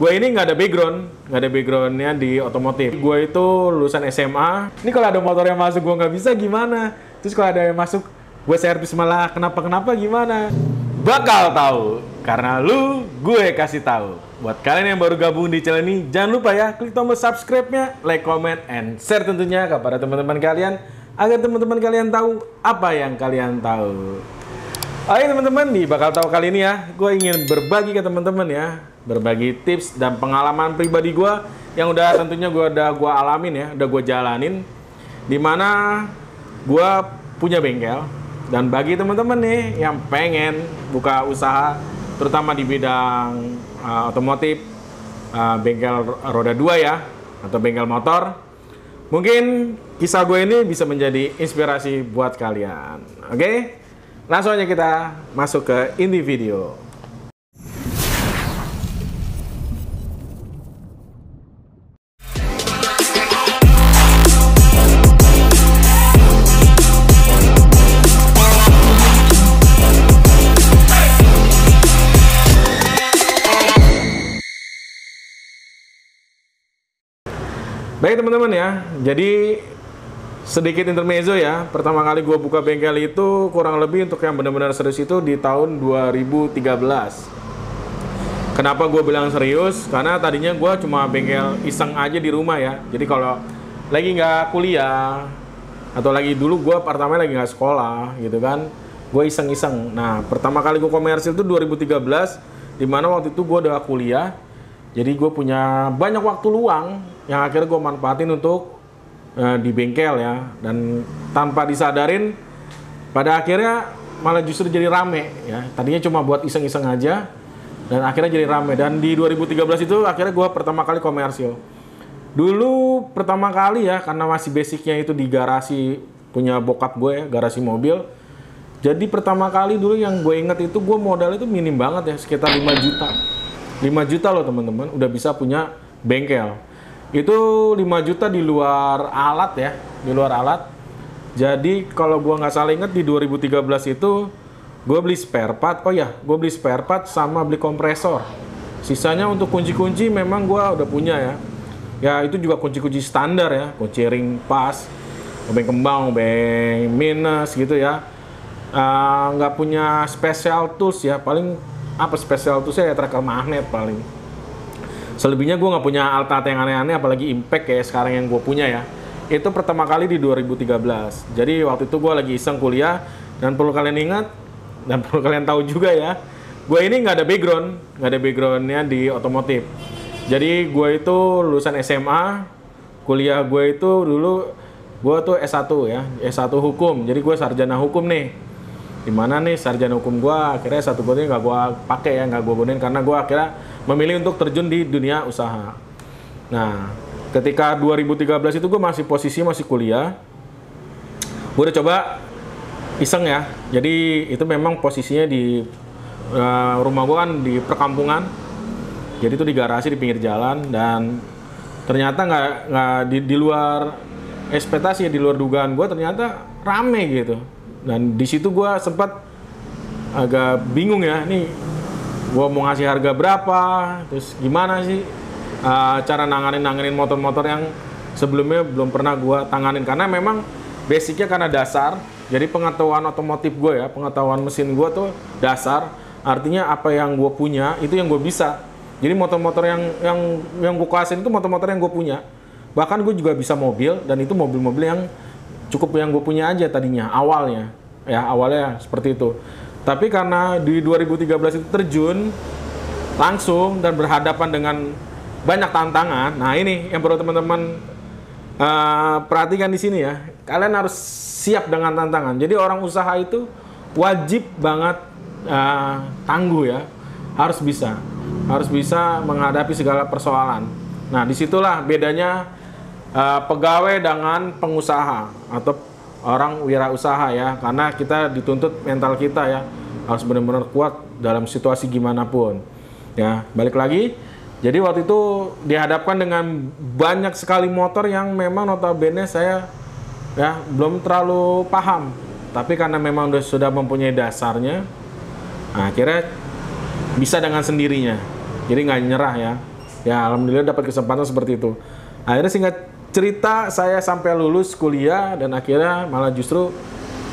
Gue ini nggak ada backgroundnya di otomotif. Gue itu lulusan SMA. Ini kalau ada motor yang masuk gue nggak bisa gimana? Terus kalau ada yang masuk gue servis malah kenapa gimana? Bakal tahu, karena gue kasih tahu. Buat kalian yang baru gabung di channel ini, jangan lupa ya klik tombol subscribe-nya, like, comment, and share tentunya kepada teman-teman kalian agar teman-teman kalian tahu apa yang kalian tahu. Oke teman-teman, di Bakal Tahu kali ini ya, gue ingin berbagi ke teman-teman ya, berbagi tips dan pengalaman pribadi gue yang tentunya gue alamin ya, udah gue jalanin, dimana gue punya bengkel. Dan bagi teman-teman nih yang pengen buka usaha, terutama di bidang otomotif, bengkel roda 2 ya, atau bengkel motor, mungkin kisah gue ini bisa menjadi inspirasi buat kalian. Oke? Langsung aja kita masuk ke inti video. Baik teman-teman ya, jadi sedikit intermezzo ya. Pertama kali gue buka bengkel itu kurang lebih untuk yang benar-benar serius itu di tahun 2013. Kenapa gue bilang serius? Karena tadinya gue cuma bengkel iseng aja di rumah ya. Jadi kalau lagi nggak kuliah atau lagi dulu gue pertama lagi nggak sekolah gitu kan, gue iseng-iseng. Nah pertama kali gue komersil itu 2013, dimana waktu itu gue udah kuliah. Jadi gue punya banyak waktu luang yang akhirnya gue manfaatin untuk di bengkel ya. Dan tanpa disadarin, pada akhirnya malah justru jadi rame ya. Tadinya cuma buat iseng-iseng aja, dan akhirnya jadi rame. Dan di 2013 itu akhirnya gue pertama kali komersil. Dulu pertama kali ya, karena masih basicnya itu di garasi punya bokap gue ya, garasi mobil. Jadi pertama kali dulu yang gue inget itu gue modal itu minim banget ya, sekitar 5 juta. 5 juta loh teman-teman, udah bisa punya bengkel. Itu 5 juta di luar alat ya, di luar alat. Jadi kalau gua nggak salah inget di 2013 itu gue beli spare part. Oh ya, gue beli spare part sama beli kompresor. Sisanya untuk kunci-kunci memang gua udah punya ya. Ya itu juga kunci-kunci standar ya, kunci ring pas, obeng kembang, obeng minus gitu ya. Nggak punya special tools ya, paling apa special toolsnya ya tracker magnet paling. Selebihnya gue nggak punya alat-alat yang aneh-aneh, apalagi impact kayak sekarang yang gue punya ya. Itu pertama kali di 2013. Jadi waktu itu gue lagi iseng kuliah, dan perlu kalian ingat dan perlu kalian tahu juga ya, gue ini nggak ada backgroundnya di otomotif. Jadi gue itu lulusan SMA, kuliah gue itu dulu gue tuh S1 ya, S1 hukum. Jadi gue sarjana hukum nih. Dimana nih sarjana hukum gue akhirnya satu gue nggak gue pakai ya, nggak gue gunain karena gue akhirnya memilih untuk terjun di dunia usaha. Nah ketika 2013 itu gue masih kuliah, gue udah coba iseng ya. Jadi itu memang posisinya di rumah gue kan di perkampungan, jadi itu di garasi di pinggir jalan, dan ternyata nggak di luar ekspektasi ya, di luar dugaan gue, ternyata rame gitu. Dan di situ gue sempat agak bingung ya, nih gue mau ngasih harga berapa, terus gimana sih cara nanganin motor-motor yang sebelumnya belum pernah gue tanganin. Karena memang basicnya karena dasar, jadi pengetahuan otomotif gue ya, pengetahuan mesin gue tuh dasar, artinya apa yang gue punya itu yang gue bisa. Jadi motor-motor yang gue kuasain itu motor-motor yang gue punya. Bahkan gue juga bisa mobil, dan itu mobil-mobil yang cukup yang gue punya aja tadinya, awalnya seperti itu. Tapi karena di 2013 itu terjun langsung dan berhadapan dengan banyak tantangan. Nah ini yang perlu teman-teman perhatikan di sini ya. Kalian harus siap dengan tantangan. Jadi orang usaha itu wajib banget tangguh ya. Harus bisa menghadapi segala persoalan. Nah disitulah bedanya pegawai dengan pengusaha atau orang wirausaha ya, karena kita dituntut mental kita ya, harus benar-benar kuat dalam situasi gimana pun ya. Balik lagi, jadi waktu itu dihadapkan dengan banyak sekali motor yang memang notabene saya ya belum terlalu paham, tapi karena memang sudah mempunyai dasarnya, nah, akhirnya bisa dengan sendirinya. Jadi nggak nyerah ya. Ya alhamdulillah dapat kesempatan seperti itu. Akhirnya singkat cerita saya sampai lulus kuliah dan akhirnya malah justru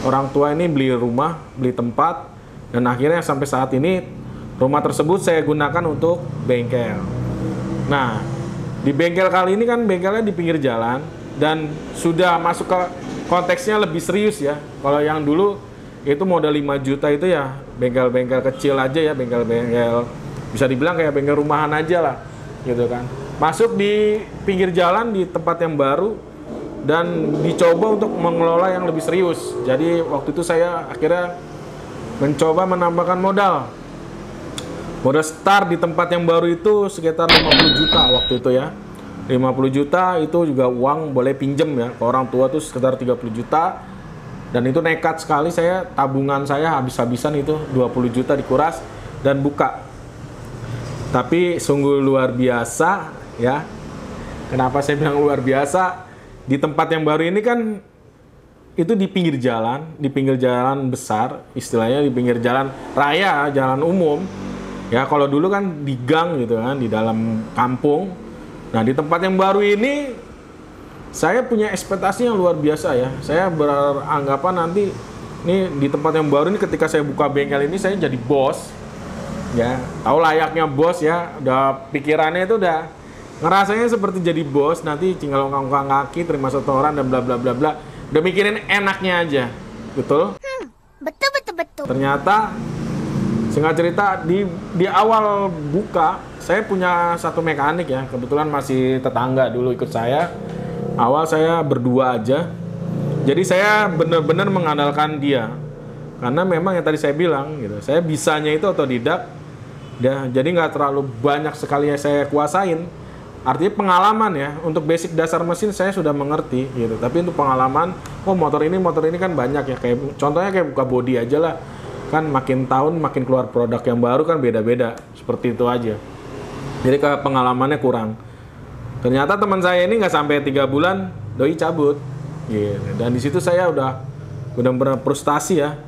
orang tua ini beli rumah, beli tempat, dan akhirnya sampai saat ini rumah tersebut saya gunakan untuk bengkel. Nah, di bengkel kali ini kan bengkelnya di pinggir jalan dan sudah masuk ke konteksnya lebih serius ya. Kalau yang dulu itu modal 5 juta itu ya bengkel-bengkel kecil aja ya, bengkel-bengkel bisa dibilang kayak bengkel rumahan aja lah gitu kan. Masuk di pinggir jalan di tempat yang baru dan dicoba untuk mengelola yang lebih serius. Jadi waktu itu saya akhirnya mencoba menambahkan modal. Modal start di tempat yang baru itu sekitar 50 juta waktu itu ya. 50 juta itu juga uang boleh pinjem ya. Ke orang tua tuh sekitar 30 juta. Dan itu nekat sekali saya, tabungan saya habis-habisan itu 20 juta dikuras dan buka. Tapi sungguh luar biasa ya. Kenapa saya bilang luar biasa? Di tempat yang baru ini kan itu di pinggir jalan besar, istilahnya di pinggir jalan raya, jalan umum. Ya kalau dulu kan di gang gitu kan, di dalam kampung. Nah di tempat yang baru ini, saya punya ekspektasi yang luar biasa ya. Saya beranggapan nanti, nih di tempat yang baru ini ketika saya buka bengkel ini, saya jadi bos. Ya, tahu layaknya bos ya, udah pikirannya itu udah ngerasanya seperti jadi bos, nanti tinggal ngangkat kaki, terima setoran dan bla bla bla bla. Udah mikirin enaknya aja, betul? Betul. Ternyata singkat cerita di awal buka saya punya satu mekanik ya, kebetulan masih tetangga dulu ikut saya. Awal saya berdua aja, jadi saya benar-benar mengandalkan dia karena memang yang tadi saya bilang gitu, saya bisanya itu otodidak ya, jadi nggak terlalu banyak sekali yang saya kuasain. Artinya pengalaman ya, untuk basic dasar mesin saya sudah mengerti gitu, tapi untuk pengalaman, oh motor ini kan banyak ya, kayak contohnya kayak buka bodi aja lah. Kan makin tahun makin keluar produk yang baru kan beda-beda, seperti itu aja. Jadi ke pengalamannya kurang. Ternyata teman saya ini nggak sampai 3 bulan doi cabut gitu. Dan di situ saya udah benar-benar frustasi ya.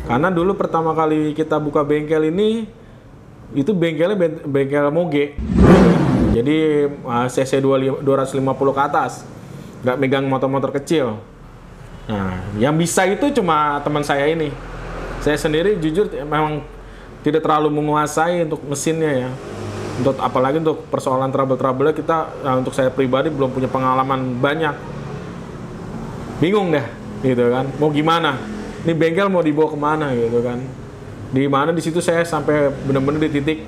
Karena dulu pertama kali kita buka bengkel ini itu bengkelnya bengkel moge. Jadi cc 250 ke atas, nggak megang motor-motor kecil. Nah, yang bisa itu cuma teman saya ini. Saya sendiri jujur memang tidak terlalu menguasai untuk mesinnya ya. Untuk apalagi untuk persoalan trouble-trouble kita, untuk saya pribadi belum punya pengalaman banyak. Bingung deh, gitu kan. Mau gimana? Ini bengkel mau dibawa kemana gitu kan? Di mana di situ saya sampai benar-benar di titik,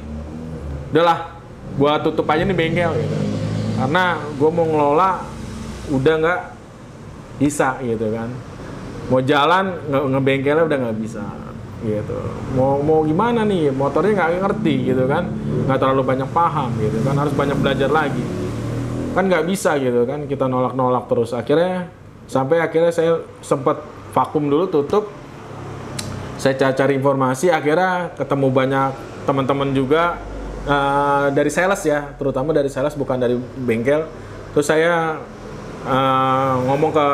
udahlah. Gua tutup aja nih bengkel gitu. Karena gue mau ngelola udah nggak bisa gitu kan. Mau jalan ngebengkelnya udah nggak bisa gitu. Mau gimana nih, motornya nggak ngerti gitu kan, nggak terlalu banyak paham gitu kan, harus banyak belajar lagi. Kan nggak bisa gitu kan, kita nolak-nolak terus. Sampai akhirnya saya sempat vakum dulu, tutup. Saya cari informasi, akhirnya ketemu banyak teman-teman juga. Dari sales ya, terutama dari sales bukan dari bengkel. Terus saya ngomong ke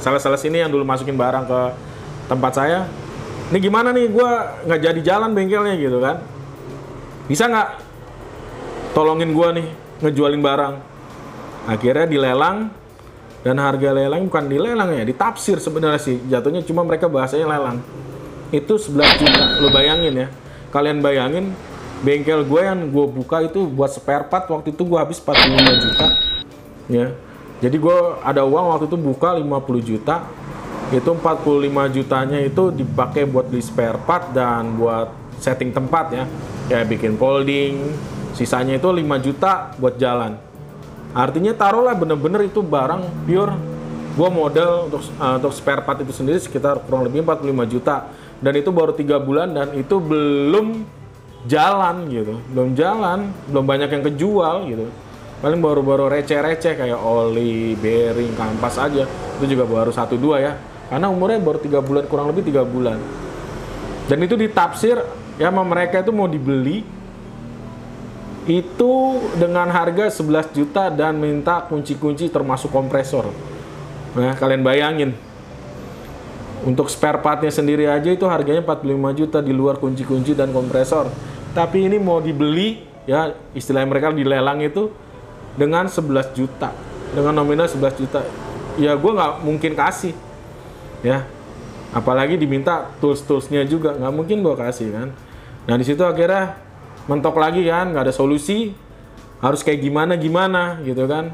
sales-sales ini yang dulu masukin barang ke tempat saya, ini gimana nih, gue nggak jadi jalan bengkelnya gitu kan, bisa nggak tolongin gue nih ngejualin barang. Akhirnya dilelang, dan harga lelang bukan dilelang ya, ditafsir sebenarnya sih jatuhnya, cuma mereka bahasanya lelang. Itu 11 juta, lo bayangin ya, kalian bayangin. Bengkel gue yang gue buka itu buat spare part waktu itu gue habis 45 juta ya. Jadi gue ada uang waktu itu buka 50 juta, itu 45 jutanya itu dipakai buat beli spare part dan buat setting tempat ya, kayak bikin folding. Sisanya itu 5 juta buat jalan. Artinya taruhlah bener-bener itu barang pure, gue modal untuk spare part itu sendiri sekitar kurang lebih 45 juta, dan itu baru 3 bulan dan itu belum jalan gitu, belum banyak yang kejual gitu. Paling baru-baru receh-receh kayak oli, bearing, kampas aja, itu juga baru 1-2 ya, karena umurnya baru 3 bulan, kurang lebih 3 bulan. Dan itu ditafsir ya sama mereka itu mau dibeli itu dengan harga 11 juta dan minta kunci-kunci termasuk kompresor. Nah kalian bayangin, Untuk spare partnya sendiri aja itu harganya 45 juta di luar kunci-kunci dan kompresor. Tapi ini mau dibeli, ya istilahnya mereka dilelang itu dengan 11 juta. Dengan nominal 11 juta. Ya gue nggak mungkin kasih. Ya. Apalagi diminta tools-toolsnya juga. Nggak mungkin gue kasih kan. Nah di situ akhirnya mentok lagi kan. Nggak ada solusi. Harus kayak gimana gitu kan.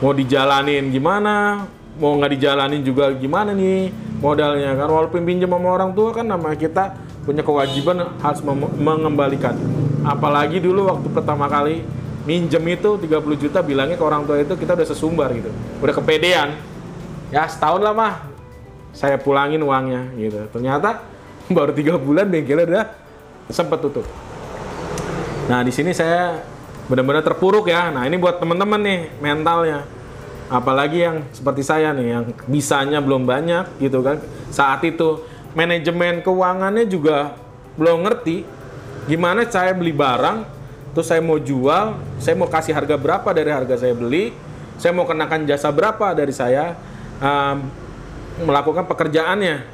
Mau dijalanin gimana. Mau nggak dijalanin juga gimana nih modalnya kan. Walaupun pinjam sama orang tua kan namanya kita punya kewajiban harus mengembalikan. Apalagi dulu waktu pertama kali minjem itu 30 juta bilangnya ke orang tua itu kita udah sesumbar gitu. Udah kepedean. Ya setahun lah mah saya pulangin uangnya gitu. Ternyata baru 3 bulan bengkelnya udah sempat tutup. Nah di sini saya benar-benar terpuruk ya. Nah ini buat teman-teman nih mentalnya. Apalagi yang seperti saya nih yang bisanya belum banyak gitu kan. Saat itu manajemen keuangannya juga belum ngerti gimana saya beli barang, terus saya mau jual, saya mau kasih harga berapa dari harga saya beli, saya mau kenakan jasa berapa dari saya melakukan pekerjaannya.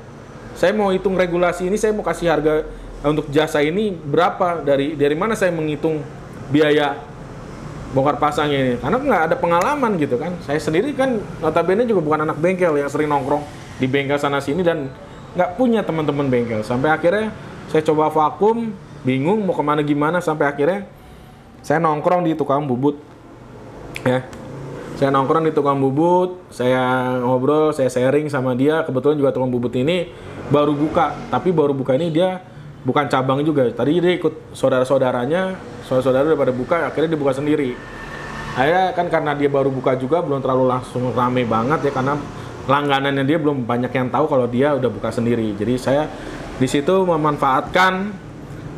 Saya mau hitung regulasi ini, saya mau kasih harga untuk jasa ini berapa, dari mana saya menghitung biaya bongkar pasangnya ini, karena nggak ada pengalaman gitu kan. Saya sendiri kan notabene juga bukan anak bengkel yang sering nongkrong di bengkel sana sini dan nggak punya teman-teman bengkel. Sampai akhirnya saya coba vakum, bingung mau kemana gimana, sampai akhirnya saya nongkrong di tukang bubut ya. Saya nongkrong di tukang bubut, saya ngobrol, saya sharing sama dia. Kebetulan juga tukang bubut ini baru buka, tapi baru buka ini dia bukan cabang juga. Tadi dia ikut saudara-saudaranya, saudara-saudara udah pada buka, akhirnya dia buka sendiri. Akhirnya kan karena dia baru buka juga, belum terlalu langsung rame banget ya, karena langganannya dia belum banyak yang tahu kalau dia udah buka sendiri. Jadi saya di situ memanfaatkan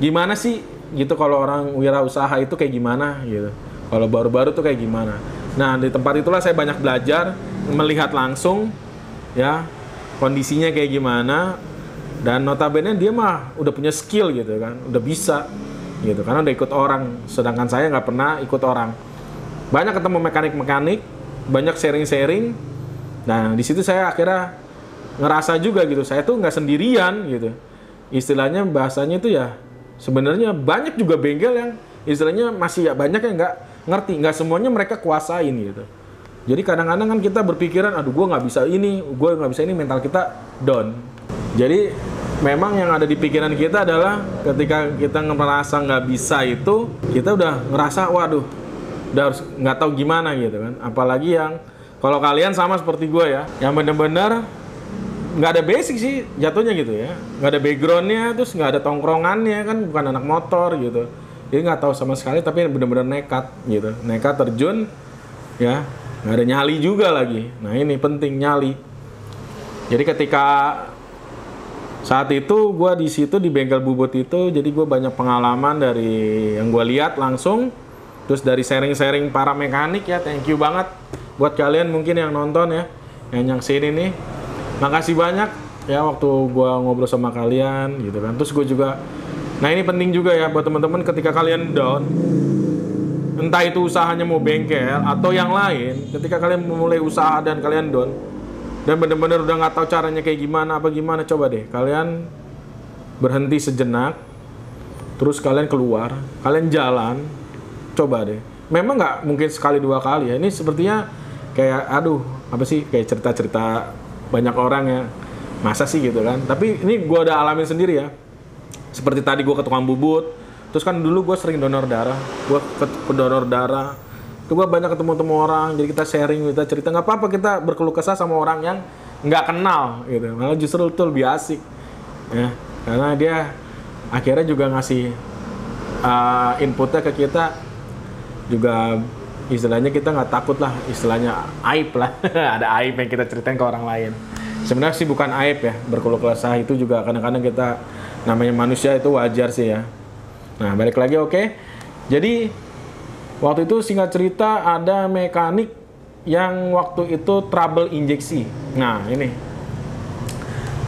gimana sih gitu kalau orang wirausaha itu kayak gimana gitu. Kalau baru-baru tuh kayak gimana. Nah di tempat itulah saya banyak belajar, melihat langsung ya kondisinya kayak gimana. Dan notabene dia mah udah punya skill gitu kan, udah bisa gitu, karena udah ikut orang. Sedangkan saya nggak pernah ikut orang. Banyak ketemu mekanik-mekanik, banyak sharing-sharing. Nah di situ saya akhirnya ngerasa juga gitu, saya tuh nggak sendirian gitu. Istilahnya bahasanya itu ya sebenarnya banyak juga bengkel yang istilahnya masih ya banyak yang nggak ngerti, nggak semuanya mereka kuasain gitu. Jadi kadang-kadang kan kita berpikiran, aduh gue nggak bisa ini, mental kita down. Jadi memang yang ada di pikiran kita adalah ketika kita ngerasa nggak bisa itu, kita udah ngerasa waduh, udah harus nggak tahu gimana gitu kan. Apalagi yang kalau kalian sama seperti gue ya, yang bener-bener nggak ada basic sih jatuhnya gitu ya, nggak ada backgroundnya, terus nggak ada tongkrongannya kan, bukan anak motor gitu. Jadi nggak tahu sama sekali, tapi bener-bener nekat gitu, nekat terjun ya, nggak ada nyali juga lagi. Nah ini penting nyali. Jadi ketika saat itu gue di situ di bengkel bubut itu, jadi gue banyak pengalaman dari yang gue lihat langsung, terus dari sharing-sharing para mekanik ya. Thank you banget buat kalian mungkin yang nonton ya, yang sini nih. Makasih banyak ya waktu gue ngobrol sama kalian gitu kan. Terus gue juga, nah ini penting juga ya buat teman-teman ketika kalian down, entah itu usahanya mau bengkel atau yang lain, ketika kalian memulai usaha dan kalian down dan bener-bener udah nggak tahu caranya kayak gimana apa gimana, coba deh kalian berhenti sejenak, terus kalian keluar, kalian jalan, coba deh. Memang nggak mungkin sekali dua kali ya, ini sepertinya kayak aduh apa sih, kayak cerita-cerita banyak orang ya, masa sih gitu kan. Tapi ini gue udah alamin sendiri ya, seperti tadi gue ke tukang bubut, terus kan dulu gue sering donor darah, gue ke donor darah. Itu gue banyak ketemu orang, jadi kita sharing, kita cerita, nggak apa-apa kita berkeluh kesah sama orang yang nggak kenal gitu, malah justru itu lebih asik ya, karena dia akhirnya juga ngasih inputnya ke kita juga, istilahnya kita nggak takut lah, istilahnya aib lah ada aib yang kita ceritain ke orang lain. Sebenarnya sih bukan aib ya, berkeluh kesah itu juga kadang-kadang kita, namanya manusia itu wajar sih ya. Nah balik lagi, oke. Jadi waktu itu singkat cerita ada mekanik yang waktu itu trouble injeksi. Nah ini,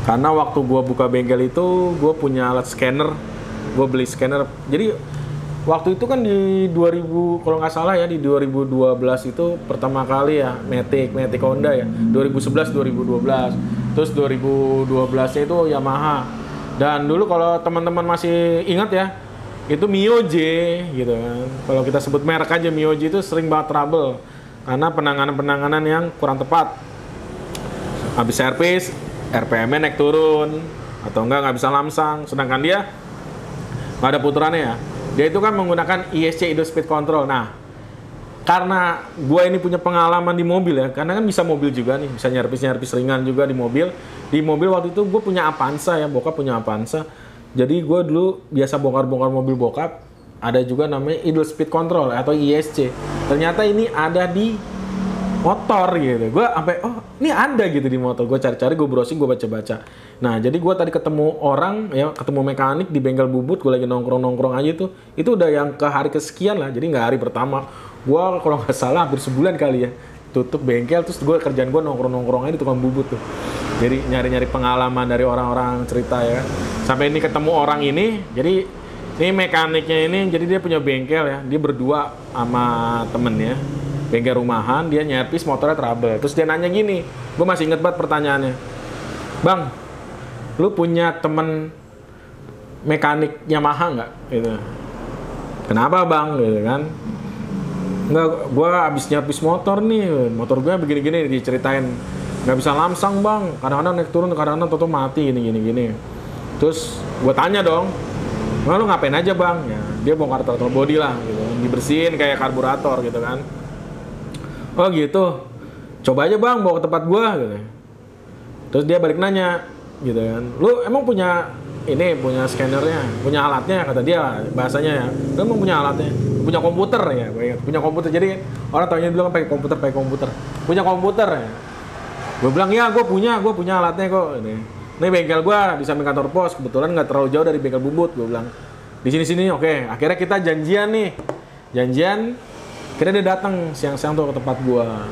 karena waktu gue buka bengkel itu gue punya alat scanner, gue beli scanner. Jadi waktu itu kan di 2000 kalau nggak salah ya, di 2012 itu pertama kali ya Matic Honda ya, 2011 2012 Terus 2012-nya itu Yamaha. Dan dulu kalau teman-teman masih ingat ya, itu Mioje gitu kan. Kalau kita sebut merek aja Mioje itu sering banget trouble karena penanganan-penanganan yang kurang tepat. Habis servis, RPM-nya naik turun atau nggak bisa lamsang. Sedangkan dia nggak ada puterannya ya. Dia itu kan menggunakan ISC, Idle Speed Control. Nah, karena gue ini punya pengalaman di mobil ya, karena kan bisa mobil juga nih, bisa nyerpis ringan juga di mobil. Di mobil waktu itu gue punya Avanza ya, bokap punya Avanza. Jadi gue dulu biasa bongkar-bongkar mobil bokap, ada juga namanya Idle Speed Control atau ISC. Ternyata ini ada di motor gitu. Gue sampai, oh ini ada gitu di motor. Gue cari-cari, gue browsing, gue baca-baca. Nah, jadi gue tadi ketemu orang, ya ketemu mekanik di bengkel Bubut, gue lagi nongkrong-nongkrong aja tuh. Itu udah yang ke hari kesekian lah, jadi nggak hari pertama. Gue kalau nggak salah hampir sebulan kali ya, tutup bengkel, terus gue kerjaan gue nongkrong-nongkrong aja di tukang Bubut tuh. Jadi nyari-nyari pengalaman dari orang-orang cerita ya. Sampai ini ketemu orang ini, jadi ini mekaniknya ini, jadi dia punya bengkel ya, dia berdua sama temennya. Bengkel rumahan, dia nyerpis motornya trouble. Terus dia nanya gini, gue masih inget banget pertanyaannya. Bang, lu punya temen mekanik Yamaha nggak? Gitu. Kenapa bang? Gitu kan? Nggak, gue abis nyerpis motor nih, motor gue begini-gini, diceritain. Nggak bisa lamsang bang, kadang-kadang naik turun, kadang-kadang toto mati, gini-gini. Terus gue tanya dong, lu ngapain aja bang? Ya, dia bongkar throttle body lah, gitu. Dibersihin kayak karburator gitu kan. Oh gitu, coba aja bang bawa ke tempat gua gitu. Terus dia balik nanya gitu kan, lu emang punya ini, punya scannernya, punya alatnya, kata dia bahasanya ya. Lu emang punya alatnya, punya komputer ya, punya komputer. Jadi orang taunya dulu kan pakai komputer, punya komputer ya. Gue bilang ya, gue punya alatnya kok. Ini bengkel gua di samping kantor pos, kebetulan nggak terlalu jauh dari bengkel Bubut. Gue bilang di sini, oke. Akhirnya kita janjian nih, Kira dia datang siang-siang tuh ke tempat gua,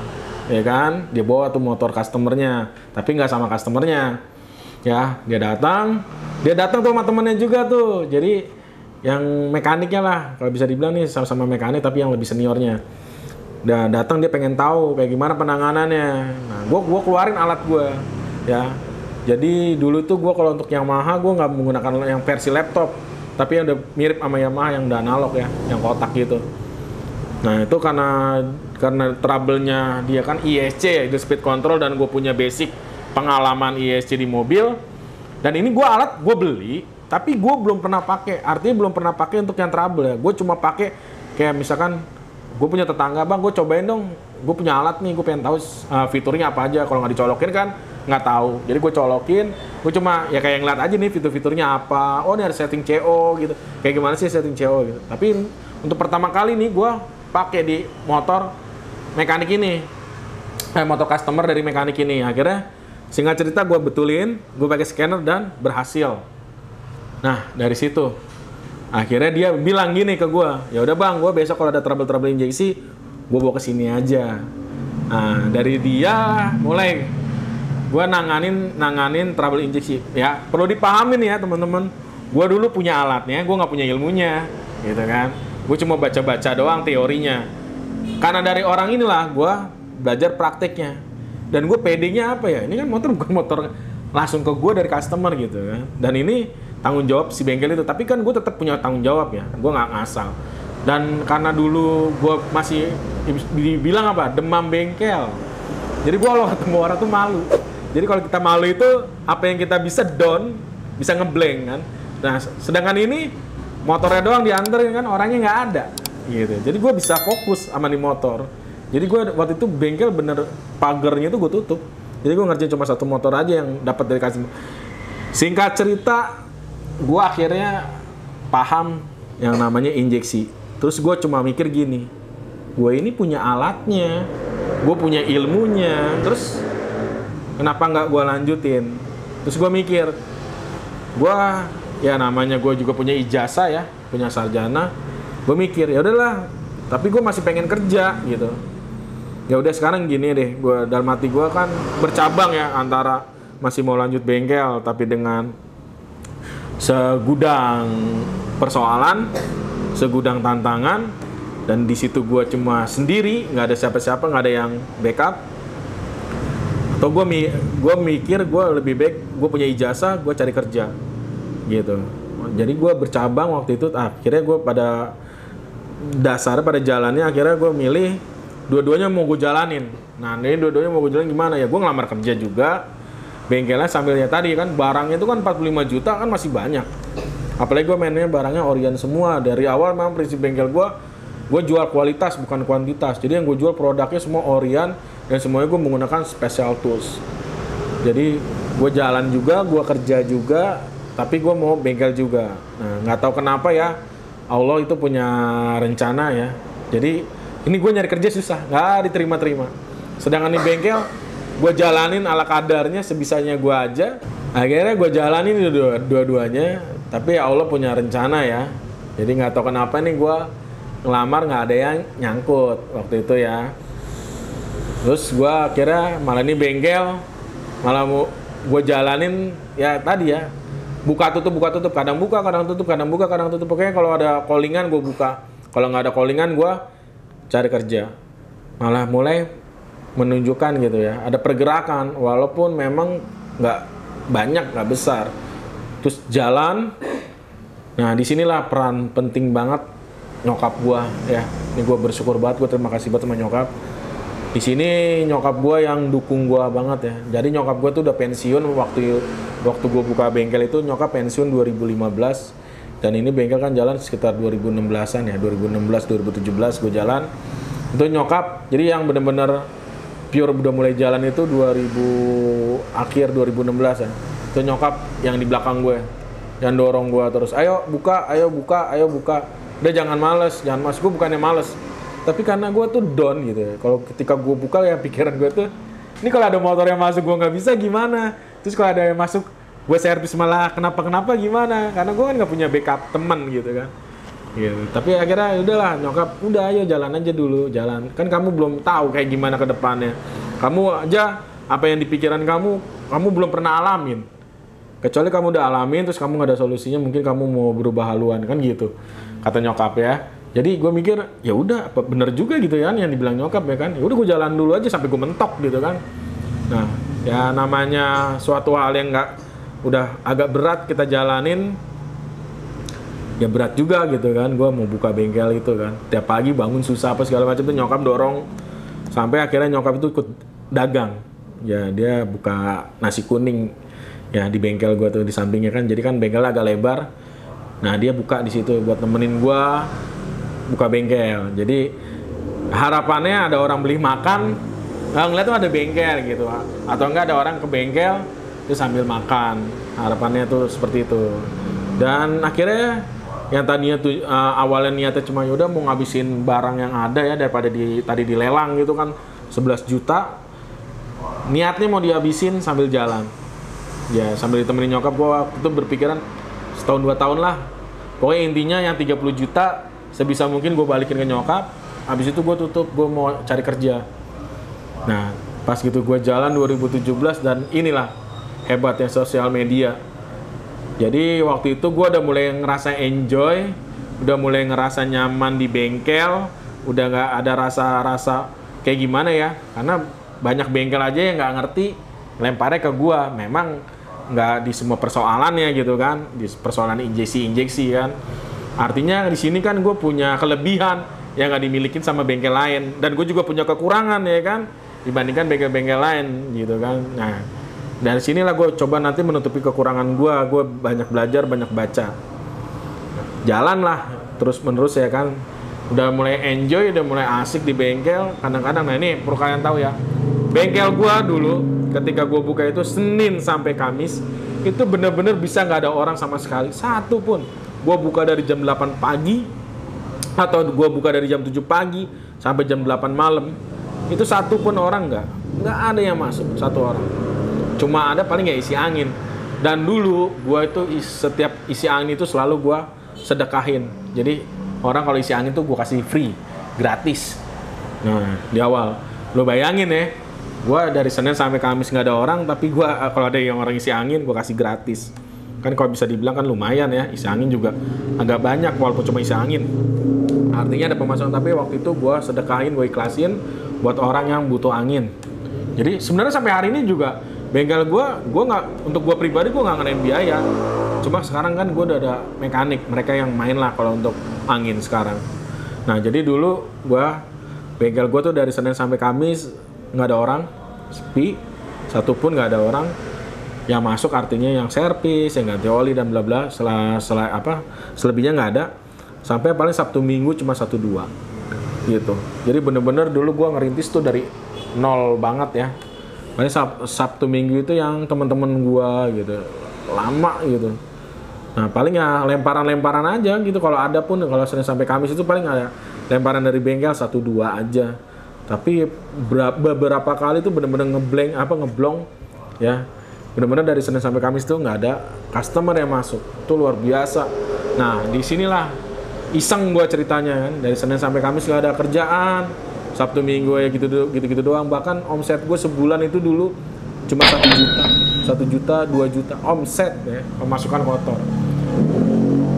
ya kan? Dia bawa tuh motor customernya, tapi nggak sama customernya, ya. Dia datang tuh sama temennya juga tuh. Jadi yang mekaniknya lah, kalau bisa dibilang nih sama-sama mekanik, tapi yang lebih seniornya. Dan datang dia pengen tahu kayak gimana penanganannya. Nah, gua keluarin alat gua, ya. Jadi dulu tuh gua kalau untuk Yamaha gua nggak menggunakan yang versi laptop, tapi yang udah mirip sama Yamaha yang udah analog ya, yang kotak gitu. Nah itu karena trouble-nya dia kan ISC ya, itu speed control, dan gue punya basic pengalaman ISC di mobil. Dan ini alat gue beli, tapi gue belum pernah pakai. Artinya belum pernah pakai untuk yang trouble ya. Gue cuma pakai kayak misalkan gue punya tetangga, bang gue cobain dong, gue punya alat nih, gue pengen tahu fiturnya apa aja. Kalau nggak dicolokin kan nggak tahu. Jadi gue colokin, gue cuma ya kayak ngeliat aja nih fitur-fiturnya apa. Oh ini ada setting CO gitu. Kayak gimana sih setting CO gitu. Tapi untuk pertama kali nih gue pakai di motor mekanik ini, motor customer dari mekanik ini. Akhirnya singkat cerita gue betulin, gue pakai scanner dan berhasil. Nah dari situ akhirnya dia bilang gini ke gue, ya udah bang, gue besok kalau ada trouble injeksi gue bawa ke sini aja. Nah dari dia mulai gue nanganin trouble injeksi. Ya perlu dipahamin ya teman-teman, gue dulu punya alatnya, gue nggak punya ilmunya, gitu kan. Gue cuma baca-baca doang teorinya. Karena dari orang inilah gue belajar prakteknya. Dan gue pedenya apa ya? Ini kan bukan motor langsung ke gue dari customer gitu kan. Dan ini tanggung jawab si bengkel itu. Tapi kan gue tetap punya tanggung jawab ya. Gue nggak ngasal. Dan karena dulu gue masih dibilang apa? Demam bengkel. Jadi gue kalau ketemu orang tuh malu. Jadi kalau kita malu itu apa yang kita bisa down, bisa ngeblank kan. Nah sedangkan ini motornya doang dianterin kan, orangnya nggak ada gitu. Jadi gue bisa fokus sama di motor. Jadi gue waktu itu bengkel bener pagernya tuh gue tutup. Jadi gue ngerjain cuma satu motor aja yang dapat dari customer. Singkat cerita, gue akhirnya paham yang namanya injeksi. Terus gue cuma mikir gini, gue ini punya alatnya, gue punya ilmunya, terus kenapa nggak gue lanjutin? Terus gue mikir, gue ya namanya gue juga punya ijazah ya, punya sarjana. Gue mikir ya udahlah, tapi gue masih pengen kerja gitu. Ya udah sekarang gini deh, gue dalam hati gue kan bercabang ya, antara masih mau lanjut bengkel tapi dengan segudang persoalan, segudang tantangan, dan di situ gue cuma sendiri, nggak ada siapa-siapa, nggak ada yang backup. Atau gue gue mikir gue lebih baik gue punya ijazah, gue cari kerja gitu. Jadi gue bercabang waktu itu, akhirnya gue pada dasarnya pada jalannya akhirnya gue milih dua-duanya mau gue jalanin. Nah ini dua-duanya mau gue jalanin gimana ya, gue ngelamar kerja juga, bengkelnya sambilnya tadi kan barangnya itu kan 45 juta kan masih banyak, apalagi gue mainnya barangnya Orion semua. Dari awal memang prinsip bengkel gue jual kualitas bukan kuantitas, jadi yang gue jual produknya semua Orion dan semuanya gue menggunakan special tools. Jadi gue jalan juga, gue kerja juga, tapi gue mau bengkel juga. Nah nggak tahu kenapa ya, Allah itu punya rencana ya. Jadi ini gue nyari kerja susah, nggak diterima-terima. Sedangkan di bengkel gue jalanin ala kadarnya, sebisanya gue aja. Akhirnya gue jalanin dua-duanya, tapi ya Allah punya rencana ya. Jadi nggak tahu kenapa nih gue ngelamar nggak ada yang nyangkut waktu itu ya. Terus gue akhirnya malah ini bengkel malah mau gue jalanin ya tadi ya, buka tutup, kadang buka, kadang tutup, kadang buka, kadang tutup. Pokoknya kalau ada callingan gue buka, kalau nggak ada callingan gue cari kerja. Malah mulai menunjukkan gitu ya, ada pergerakan walaupun memang nggak banyak, nggak besar. Terus jalan. Nah disinilah peran penting banget nyokap gue ya. Ini gue bersyukur banget, gue terima kasih banget sama nyokap. Di sini nyokap gue yang dukung gue banget ya. Jadi nyokap gue tuh udah pensiun waktu gue buka bengkel itu, nyokap pensiun 2015. Dan ini bengkel kan jalan sekitar 2016-an ya, 2016 2017 gue jalan. Itu nyokap. Jadi yang bener-bener pure udah mulai jalan itu akhir 2016 ya. Itu nyokap yang di belakang gue, yang dorong gue terus, ayo buka. Udah jangan males. Gue bukannya males, tapi karena gue tuh down gitu ya. Kalau ketika gue buka ya pikiran gue tuh, ini kalau ada motor yang masuk gue nggak bisa gimana. Terus kalau ada yang masuk gue servis malah kenapa gimana. Karena gue kan nggak punya backup teman gitu kan. Gitu. Tapi akhirnya udahlah nyokap, udah ayo jalan aja dulu, jalan. Kan kamu belum tahu kayak gimana ke depannya. Kamu aja apa yang di pikiran kamu belum pernah alamin. Kecuali kamu udah alamin terus kamu nggak ada solusinya, mungkin kamu mau berubah haluan kan gitu. Kata nyokap ya. Jadi gue mikir ya udah bener juga gitu ya yang dibilang nyokap ya kan. Ya udah gue jalan dulu aja sampai gue mentok gitu kan. Nah ya namanya suatu hal yang udah agak berat kita jalanin, ya berat juga gitu kan. Gue mau buka bengkel itu kan, tiap pagi bangun susah apa segala macam tuh nyokap dorong, sampai akhirnya nyokap itu ikut dagang ya. Dia buka nasi kuning ya di bengkel gue tuh di sampingnya kan. Jadi kan bengkelnya agak lebar. Nah dia buka di situ buat nemenin gue buka bengkel. Jadi harapannya ada orang beli makan, ngeliat tuh ada bengkel gitu, atau enggak ada orang ke bengkel terus sambil makan. Harapannya tuh seperti itu. Dan akhirnya yang tadinya tuh awalnya niatnya cuma yaudah mau ngabisin barang yang ada ya daripada tadi dilelang gitu kan 11 juta, niatnya mau dihabisin sambil jalan ya, sambil ditemenin nyokap. Gua waktu itu berpikiran setahun 2 tahun lah pokoknya, intinya yang 30 juta sebisa mungkin gue balikin ke nyokap. Habis itu gue tutup, gue mau cari kerja. Nah pas gitu gue jalan 2017, dan inilah hebatnya sosial media. Jadi waktu itu gue udah mulai ngerasa enjoy, udah mulai ngerasa nyaman di bengkel, udah nggak ada rasa-rasa kayak gimana ya, karena banyak bengkel aja yang nggak ngerti lemparnya ke gue. Memang nggak di semua persoalannya gitu kan, di persoalan injeksi kan. Artinya di sini kan gue punya kelebihan yang nggak dimilikin sama bengkel lain, dan gue juga punya kekurangan ya kan dibandingkan bengkel-bengkel lain gitu kan. Nah dari sinilah gue coba nanti menutupi kekurangan gue. Gue banyak belajar, banyak baca, jalan lah terus menerus ya kan. Udah mulai enjoy, udah mulai asik di bengkel. Kadang-kadang, nah ini perlu kalian tahu ya, bengkel gue dulu ketika gue buka itu Senin sampai Kamis itu bener-bener bisa nggak ada orang sama sekali, satu pun. Gue buka dari jam 8 pagi atau gue buka dari jam 7 pagi sampai jam 8 malam, itu satu pun orang nggak ada yang masuk, satu orang. Cuma ada paling ya isi angin. Dan dulu gue itu setiap isi angin itu selalu gue sedekahin. Jadi orang kalau isi angin tuh gue kasih free, gratis. Nah di awal lo bayangin ya, gue dari Senin sampai Kamis nggak ada orang, tapi gue kalau ada yang orang isi angin gue kasih gratis. Kan kalau bisa dibilang kan lumayan ya, isi angin juga agak banyak walaupun cuma isi angin. Artinya ada pemasukan, tapi waktu itu gue sedekahin, gue ikhlasin buat orang yang butuh angin. Jadi sebenarnya sampai hari ini juga bengkel gue nggak, untuk gue pribadi gue nggak ngenain biaya. Cuma sekarang kan gue udah ada mekanik, mereka yang main lah kalau untuk angin sekarang. Nah jadi dulu gue, bengkel gue tuh dari Senin sampai Kamis nggak ada orang, sepi, satupun nggak ada orang. Yang masuk artinya yang servis, yang ganti oli dan bla bla. Selebihnya nggak ada. Sampai paling Sabtu Minggu cuma 1-2 gitu. Jadi bener-bener dulu gue ngerintis tuh dari nol banget ya. Paling Sabtu Minggu itu yang teman-teman gue gitu, lama gitu. Nah paling ya lemparan-lemparan aja gitu. Kalau ada pun, kalau Senin sampai Kamis itu paling ada lemparan dari bengkel 1-2 aja. Tapi beberapa kali tuh bener-bener ngeblong ya. Bener-bener dari Senin sampai Kamis tuh nggak ada customer yang masuk. Itu luar biasa. Nah disinilah iseng gue ceritanya kan. Dari Senin sampai Kamis nggak ada kerjaan. Sabtu Minggu ya gitu-gitu doang. Bahkan omset gue sebulan itu dulu cuma 1 juta, 2 juta omset ya, pemasukan kotor.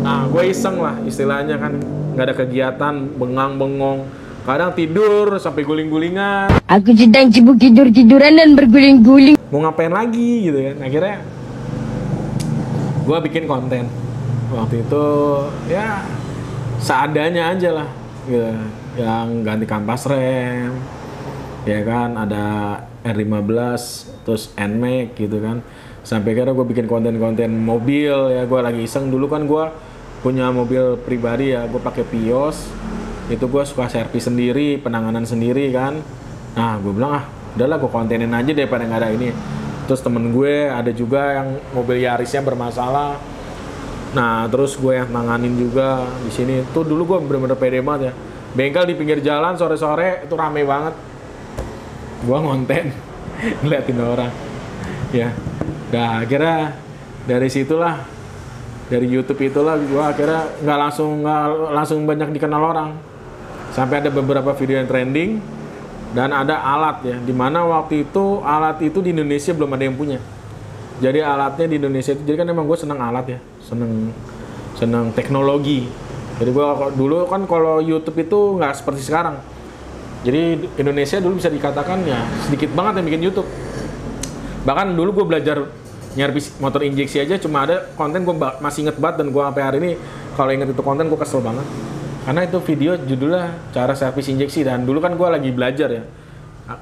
Nah gue iseng lah istilahnya kan, nggak ada kegiatan, bengang-bengong, kadang tidur sampai guling-gulingan. Aku sedang sibuk tidur-tiduran dan berguling-guling. Mau ngapain lagi gitu kan. Akhirnya gue bikin konten waktu itu ya seadanya aja lah gitu. Yang ganti kampas rem ya kan, ada R15 terus NMAX gitu kan. Sampai akhirnya gue bikin konten-konten mobil ya. Gue lagi iseng, dulu kan gue punya mobil pribadi ya, gue pakai Vios. Itu gue suka servis sendiri, penanganan sendiri kan. Nah gue bilang udahlah gue kontenin aja daripada nggak ada ini. Terus temen gue ada juga yang mobil Yarisnya bermasalah. Nah terus gue yang nanganin juga di sini. Tuh dulu gue bener-bener pede banget ya. Bengkel di pinggir jalan sore-sore itu rame banget. Gue ngonten ngeliatin orang ya. Nah akhirnya dari situlah, dari YouTube itulah gue akhirnya nggak langsung banyak dikenal orang. Sampai ada beberapa video yang trending. Dan ada alat ya, dimana waktu itu alat itu di Indonesia belum ada yang punya. Jadi alatnya di Indonesia itu, jadi kan emang gue senang alat ya, senang teknologi. Jadi gue dulu kan kalau YouTube itu nggak seperti sekarang. Jadi Indonesia dulu bisa dikatakan ya sedikit banget yang bikin YouTube. Bahkan dulu gue belajar nyervis motor injeksi aja cuma ada konten, gue masih inget banget, dan gue sampai hari ini kalau inget itu konten gue kesel banget. Karena itu video judulnya cara servis injeksi, dan dulu kan gue lagi belajar ya.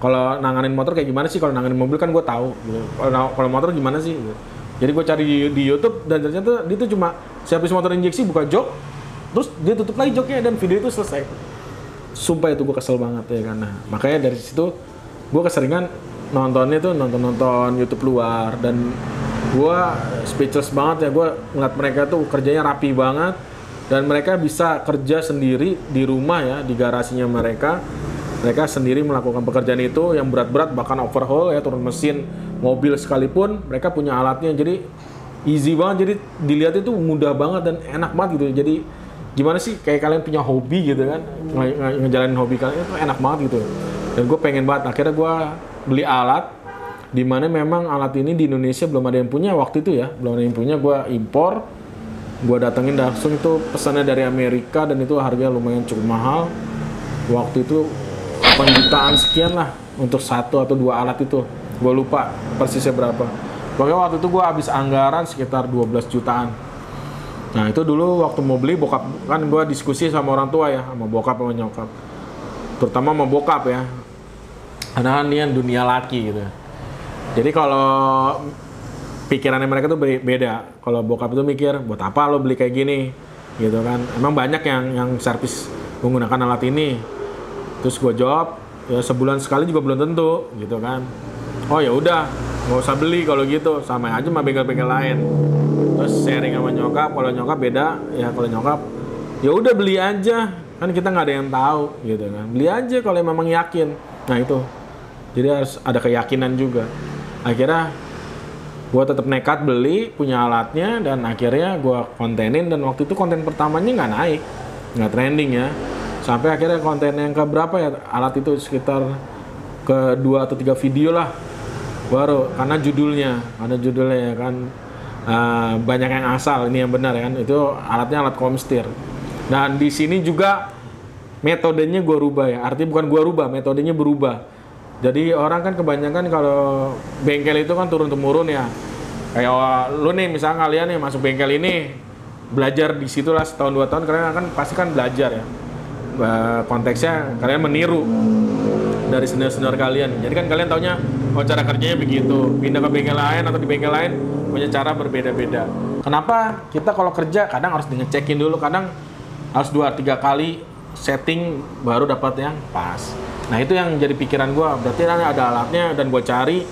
Kalau nanganin motor kayak gimana sih, kalau nanganin mobil kan gue tahu. Gitu. Kalau motor gimana sih? Gitu. Jadi gue cari di YouTube dan ternyata dia tuh cuma servis motor injeksi, buka jok, terus dia tutup lagi joknya dan video itu selesai. Sumpah itu gue kesel banget ya kan. Nah, makanya dari situ gue keseringan nontonnya tuh nonton YouTube luar, dan gue speechless banget ya. Gue ngeliat mereka tuh kerjanya rapi banget. Dan mereka bisa kerja sendiri di rumah ya, di garasinya mereka. Mereka sendiri melakukan pekerjaan itu yang berat-berat, bahkan overhaul ya, turun mesin mobil sekalipun. Mereka punya alatnya, jadi easy banget. Jadi dilihat itu mudah banget dan enak banget gitu. Jadi gimana sih, kayak kalian punya hobi gitu kan, ngejalanin hobi kalian itu enak banget gitu. Dan gue pengen banget, akhirnya gue beli alat. Dimana memang alat ini di Indonesia belum ada yang punya waktu itu ya, belum ada yang punya. Gue impor. Gue datengin langsung, itu pesannya dari Amerika, dan itu harganya lumayan cukup mahal. Waktu itu 8 jutaan sekian lah untuk 1 atau 2 alat itu. Gue lupa persisnya berapa. Pokoknya waktu itu gue habis anggaran sekitar 12 jutaan. Nah itu dulu waktu mau beli, bokap kan gue diskusi sama orang tua ya, sama bokap sama nyokap. Terutama sama bokap ya. Karena ini dunia laki gitu. Jadi kalau pikirannya mereka tuh beda. Kalau bokap itu mikir, buat apa lo beli kayak gini, gitu kan? Emang banyak yang servis menggunakan alat ini. Terus gue jawab, ya sebulan sekali juga belum tentu, gitu kan? Oh ya udah, nggak usah beli kalau gitu, sama aja sama bengkel-bengkel lain. Terus sharing sama nyokap, kalau nyokap beda, ya kalau nyokap, ya udah beli aja, kan kita nggak ada yang tahu, gitu kan? Beli aja kalau memang yakin. Nah itu, jadi harus ada keyakinan juga. Akhirnya gue tetap nekat beli, punya alatnya, dan akhirnya gue kontenin. Dan waktu itu konten pertamanya nggak naik, nggak trending ya. Sampai akhirnya konten yang keberapa ya, alat itu sekitar ke 2 atau 3 video lah baru, karena judulnya ya kan, banyak yang asal, ini yang benar ya kan, itu alatnya alat komstir. Dan di sini juga metodenya gue rubah ya, artinya bukan gue rubah, metodenya berubah. Jadi orang kan kebanyakan kalau bengkel itu kan turun-temurun ya. Kayak lu nih, misalnya kalian nih masuk bengkel ini, belajar di situlah setahun 2 tahun, kalian kan pasti kan belajar ya. Konteksnya kalian meniru dari senior-senior kalian. Jadi kan kalian taunya, oh cara kerjanya begitu. Pindah ke bengkel lain atau di bengkel lain punya cara berbeda-beda. Kenapa kita kalau kerja kadang harus ngecekin dulu, kadang harus 2-3 kali setting baru dapat yang pas. Nah itu yang jadi pikiran gue, berarti ada alatnya dan gue cari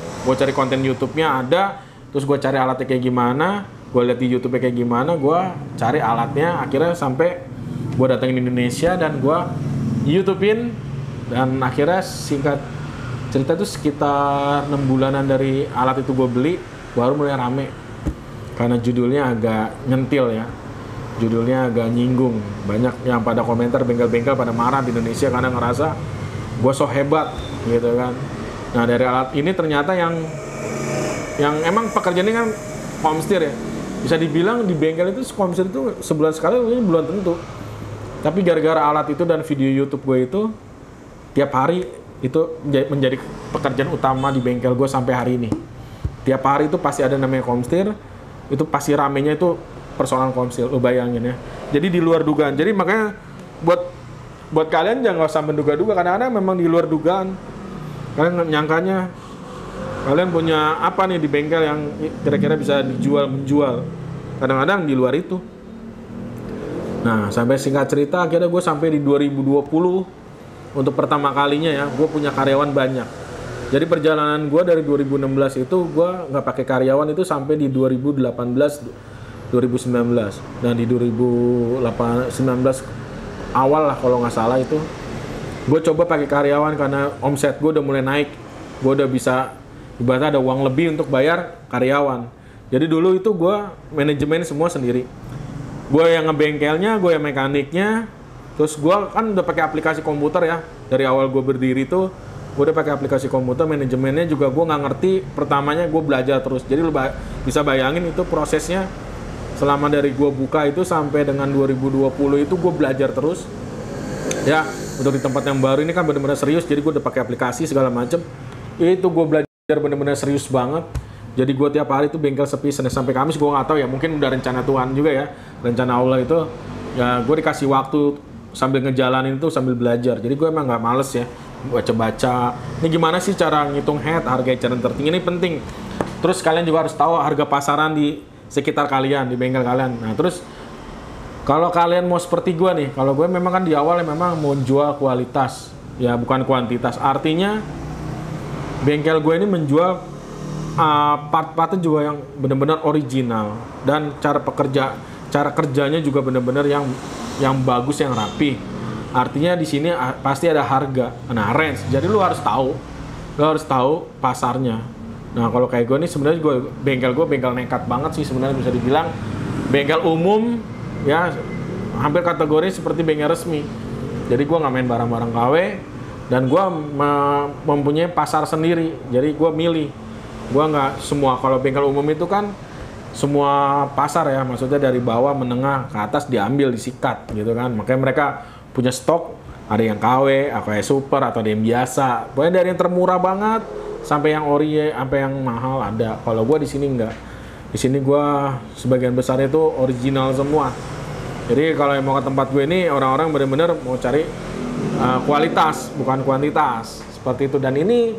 konten YouTube-nya ada, terus gue cari alatnya kayak gimana, gue lihat di YouTube-nya kayak gimana, gue cari alatnya, akhirnya sampai gue datangin Indonesia dan gue YouTube-in, dan akhirnya singkat cerita itu sekitar 6 bulanan dari alat itu gue beli, baru mulai rame, karena judulnya agak nyentil ya. Judulnya agak nyinggung, banyak yang pada komentar, bengkel-bengkel pada marah di Indonesia karena ngerasa gue so hebat gitu kan. Nah dari alat ini ternyata yang emang pekerjaannya kan komstir ya, bisa dibilang di bengkel itu komstir itu sebulan sekali, ini belum tentu. Tapi gara-gara alat itu dan video YouTube gue itu, tiap hari itu menjadi pekerjaan utama di bengkel gue sampai hari ini. Tiap hari itu pasti ada namanya komstir, itu pasti ramenya itu persoalan komstil, lo bayangin ya. Jadi di luar dugaan. Jadi makanya buat kalian jangan usah menduga-duga, kadang-kadang memang di luar dugaan. Kalian nyangkanya kalian punya apa nih di bengkel yang kira-kira bisa menjual. Kadang-kadang di luar itu. Nah, sampai singkat cerita akhirnya gue sampai di 2020 untuk pertama kalinya ya, gue punya karyawan banyak. Jadi perjalanan gue dari 2016 itu gue nggak pakai karyawan itu sampai di 2018 2019, dan di 2019 awal lah kalau nggak salah itu gue coba pakai karyawan karena omset gue udah mulai naik, gue udah bisa ibaratnya ada uang lebih untuk bayar karyawan. Jadi dulu itu gue manajemen semua sendiri, gue yang ngebengkelnya, gue yang mekaniknya, terus gue kan udah pakai aplikasi komputer ya dari awal gue berdiri tuh, gue udah pakai aplikasi komputer. Manajemennya juga gue nggak ngerti, pertamanya gue belajar terus. Jadi lu bisa bayangin itu prosesnya. Selama dari gue buka itu sampai dengan 2020 itu gue belajar terus ya. Untuk di tempat yang baru ini kan benar-benar serius, jadi gue udah pakai aplikasi segala macem. Itu gue belajar benar-benar serius banget. Jadi gue tiap hari itu bengkel sepi Senin sampai Kamis. Gue nggak tahu ya, mungkin udah rencana Tuhan juga ya, rencana Allah itu ya. Gue dikasih waktu sambil ngejalanin itu sambil belajar. Jadi gue emang nggak males ya baca-baca ini gimana sih cara ngitung head, harga eceran tertinggi, ini penting. Terus kalian juga harus tahu harga pasaran di sekitar kalian, di bengkel kalian. Nah terus kalau kalian mau seperti gue nih, kalau gue memang kan di awal memang mau jual kualitas ya, bukan kuantitas. Artinya bengkel gue ini menjual part-partnya juga yang benar-benar original, dan cara kerjanya juga benar-benar yang bagus, yang rapi. Artinya di sini pasti ada harga, nah range. Jadi lu harus tahu pasarnya. Nah kalau kayak gue nih sebenarnya bengkel nekat banget sih sebenarnya, bisa dibilang bengkel umum ya, hampir kategori seperti bengkel resmi. Jadi gue nggak main barang-barang KW, dan gue mempunyai pasar sendiri. Jadi gue milih, gue nggak semua. Kalau bengkel umum itu kan semua pasar ya, maksudnya dari bawah menengah ke atas diambil, disikat gitu kan. Makanya mereka punya stok, ada yang KW, atau yang super, atau ada yang biasa. Pokoknya dari yang termurah banget sampai yang ori, sampai yang mahal ada. Kalau gue di sini enggak. Di sini gue sebagian besar itu original semua. Jadi kalau yang mau ke tempat gue ini orang-orang benar-benar mau cari kualitas, bukan kuantitas, seperti itu. Dan ini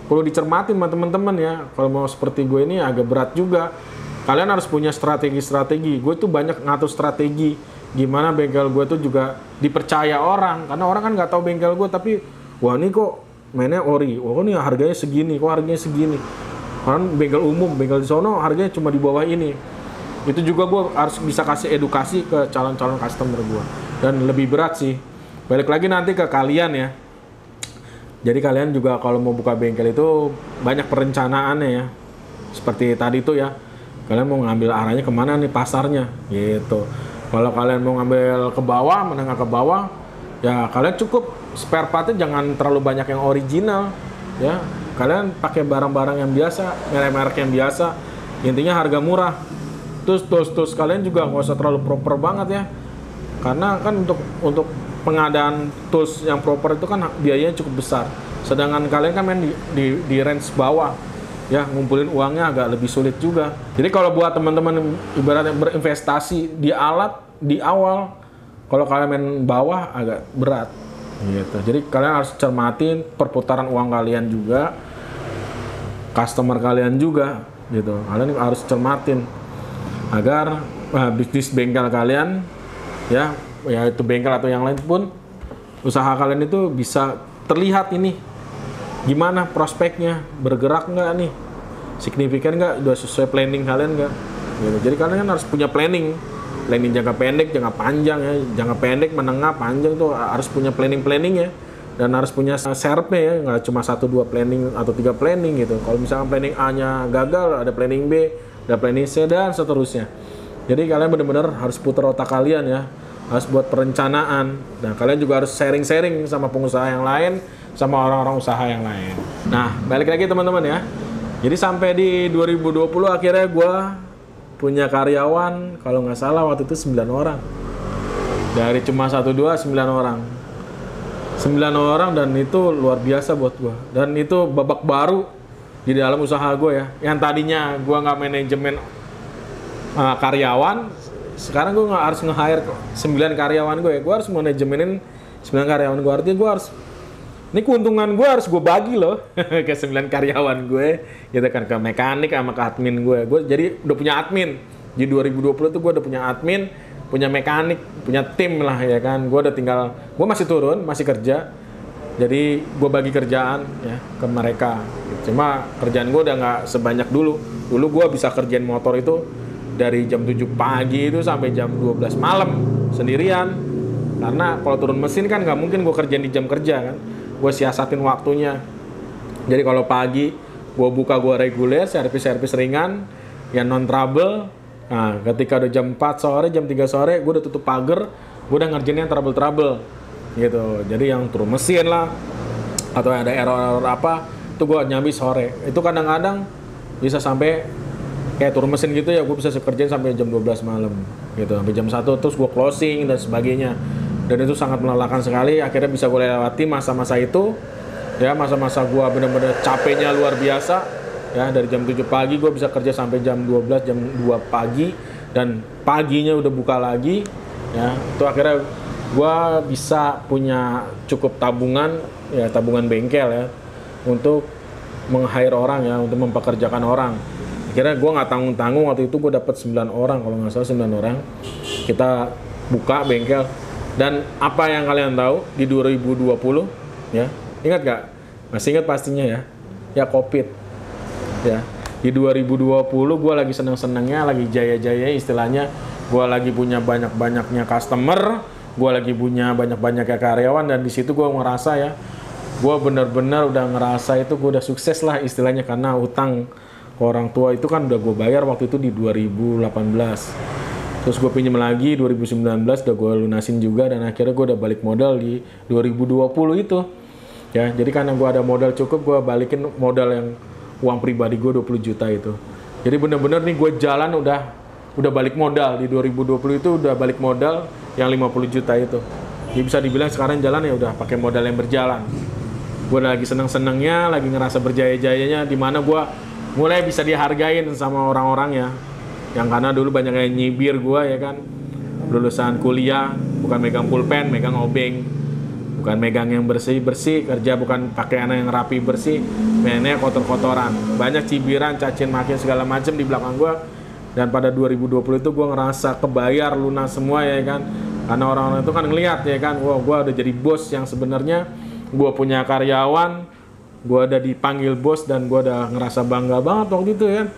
perlu dicermati sama teman-teman ya. Kalau mau seperti gue ini agak berat juga. Kalian harus punya strategi-strategi. Gue tuh banyak ngatur strategi gimana bengkel gue tuh juga dipercaya orang, karena orang kan nggak tahu bengkel gue, tapi wah ini kok mainnya ori, wah ini harganya segini, kok harganya segini. Kan bengkel umum, bengkel di sono harganya cuma di bawah ini. Itu juga gue harus bisa kasih edukasi ke calon-calon customer gue. Dan lebih berat sih, balik lagi nanti ke kalian ya. Jadi kalian juga kalau mau buka bengkel itu banyak perencanaannya ya. Seperti tadi tuh ya, kalian mau ngambil arahnya kemana nih pasarnya gitu. Kalau kalian mau ngambil ke bawah, menengah ke bawah, ya kalian cukup spare partnya jangan terlalu banyak yang original ya. Kalian pakai barang-barang yang biasa, merek-merek yang biasa, intinya harga murah. Terus kalian juga nggak usah terlalu proper banget ya, karena kan untuk pengadaan tools yang proper itu kan biayanya cukup besar. Sedangkan kalian kan main di range bawah, ya ngumpulin uangnya agak lebih sulit juga. Jadi kalau buat teman-teman ibaratnya berinvestasi di alat di awal, kalau kalian main bawah agak berat gitu. Jadi kalian harus cermatin perputaran uang kalian juga, customer kalian juga gitu. Kalian harus cermatin agar bisnis bengkel kalian ya itu bengkel atau yang lain pun usaha kalian itu bisa terlihat ini gimana prospeknya, bergerak nggak nih, signifikan nggak, udah sesuai planning kalian nggak gitu. Jadi kalian harus punya planning jangka pendek, jangka panjang ya, jangka pendek, menengah, panjang tuh harus punya planning ya, dan harus punya serpnya ya, nggak cuma 1-2 planning atau 3 planning gitu. Kalau misalkan planning A-nya gagal, ada planning B, ada planning C dan seterusnya. Jadi kalian benar-benar harus putar otak kalian ya, harus buat perencanaan. Nah kalian juga harus sharing-sharing sama pengusaha yang lain, sama orang-orang usaha yang lain. Nah balik lagi teman-teman ya. Jadi sampai di 2020 akhirnya gue punya karyawan, kalau nggak salah waktu itu 9 orang. Dari cuma 1-2, 9 orang. 9 orang dan itu luar biasa buat gue. Dan itu babak baru di dalam usaha gue ya. Yang tadinya gue nggak manajemen karyawan, sekarang gue nggak harus nge-hire 9 karyawan gue ya. Gue harus manajemenin 9 karyawan gue. Artinya gue harus, ini keuntungan gue harus gue bagi loh ke 9 karyawan gue gitu kan, ke mekanik sama ke admin gue. Gue jadi udah punya admin di 2020 tuh, gue udah punya admin, punya mekanik, punya tim lah ya kan. Gue udah tinggal, gue masih turun, masih kerja, jadi gue bagi kerjaan ya ke mereka. Cuma kerjaan gue udah nggak sebanyak dulu. Dulu gue bisa kerjain motor itu dari jam 7 pagi itu sampai jam 12 malam sendirian, karena kalau turun mesin kan nggak mungkin gue kerjain di jam kerja kan. Gue siasatin waktunya. Jadi kalau pagi gue buka, gue reguler, servis ringan yang non trouble. Nah ketika udah jam 4 sore, jam 3 sore gue udah tutup pagar, gue udah ngerjain yang trouble gitu. Jadi yang turun mesin lah atau ada error apa itu gue nyambi sore. Itu kadang-kadang bisa sampai kayak turun mesin gitu ya, gue bisa kerjain sampai jam 12 malam gitu, sampai jam 1 terus gue closing dan sebagainya. Dan itu sangat melelahkan sekali. Akhirnya bisa gue lewati masa-masa itu ya, masa-masa gue bener-bener capeknya luar biasa ya. Dari jam 7 pagi gue bisa kerja sampai jam 12, jam 2 pagi, dan paginya udah buka lagi ya. Itu akhirnya gue bisa punya cukup tabungan ya, tabungan bengkel ya, untuk meng-hire orang ya, untuk mempekerjakan orang. Akhirnya gue nggak tanggung-tanggung, waktu itu gue dapat 9 orang kalau nggak salah, 9 orang kita buka bengkel. Dan apa yang kalian tahu di 2020 ya, ingat gak? Masih ingat pastinya ya, ya COVID ya. Di 2020 gue lagi seneng-senengnya, lagi jaya-jaya istilahnya, gue lagi punya banyak-banyaknya customer, gue lagi punya banyak-banyaknya karyawan, dan di situ gue ngerasa ya, gue bener-bener udah ngerasa itu gue udah sukses lah istilahnya, karena utang ke orang tua itu kan udah gue bayar waktu itu di 2018. Terus gue pinjam lagi 2019, udah gue lunasin juga, dan akhirnya gue udah balik modal di 2020 itu ya. Jadi karena gue ada modal cukup, gue balikin modal yang uang pribadi gue 20 juta itu. Jadi bener-bener nih gue jalan udah balik modal di 2020 itu, udah balik modal yang 50 juta itu. Jadi bisa dibilang sekarang jalan ya udah pakai modal yang berjalan. Gue lagi seneng-senengnya, lagi ngerasa berjaya-jayanya, dimana gue mulai bisa dihargain sama orang-orang ya. Yang karena dulu banyak yang nyibir gue ya kan, lulusan kuliah bukan megang pulpen, megang obeng, bukan megang yang bersih-bersih, kerja bukan pakaian yang rapi bersih, mainnya kotor-kotoran, banyak cibiran, cacin makin segala macam di belakang gue. Dan pada 2020 itu gue ngerasa kebayar lunas semua ya kan, karena orang-orang itu kan ngelihat ya kan, wah gue udah jadi bos yang sebenarnya gue punya karyawan, gue udah dipanggil bos, dan gue udah ngerasa bangga banget waktu itu ya.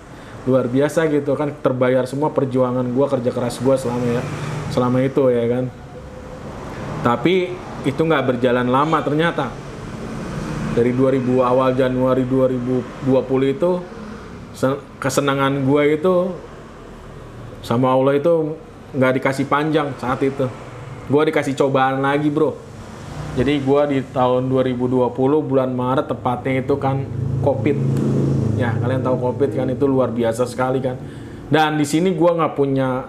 Luar biasa gitu kan, terbayar semua perjuangan gue, kerja keras gue selama itu ya kan. Tapi itu nggak berjalan lama ternyata. Dari 2000 awal Januari 2020 itu kesenangan gue itu sama Allah itu nggak dikasih panjang saat itu. Gue dikasih cobaan lagi bro. Jadi gue di tahun 2020 bulan Maret tepatnya itu kan COVID. Ya, kalian tahu COVID kan, itu luar biasa sekali kan. Dan di sini gue nggak punya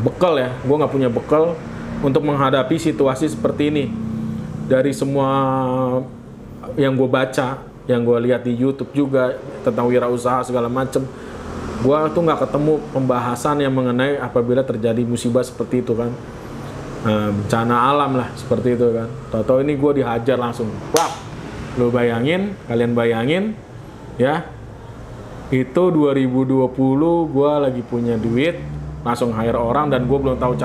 bekal ya. Gue nggak punya bekal untuk menghadapi situasi seperti ini. Dari semua yang gue baca, yang gue lihat di YouTube juga tentang wirausaha segala macem, gue tuh nggak ketemu pembahasan yang mengenai apabila terjadi musibah seperti itu kan, bencana alam lah seperti itu kan. Tahu-tahu ini gue dihajar langsung. Wah, lo bayangin, kalian bayangin ya, itu 2020 gue lagi punya duit, langsung hire orang dan gue belum tahu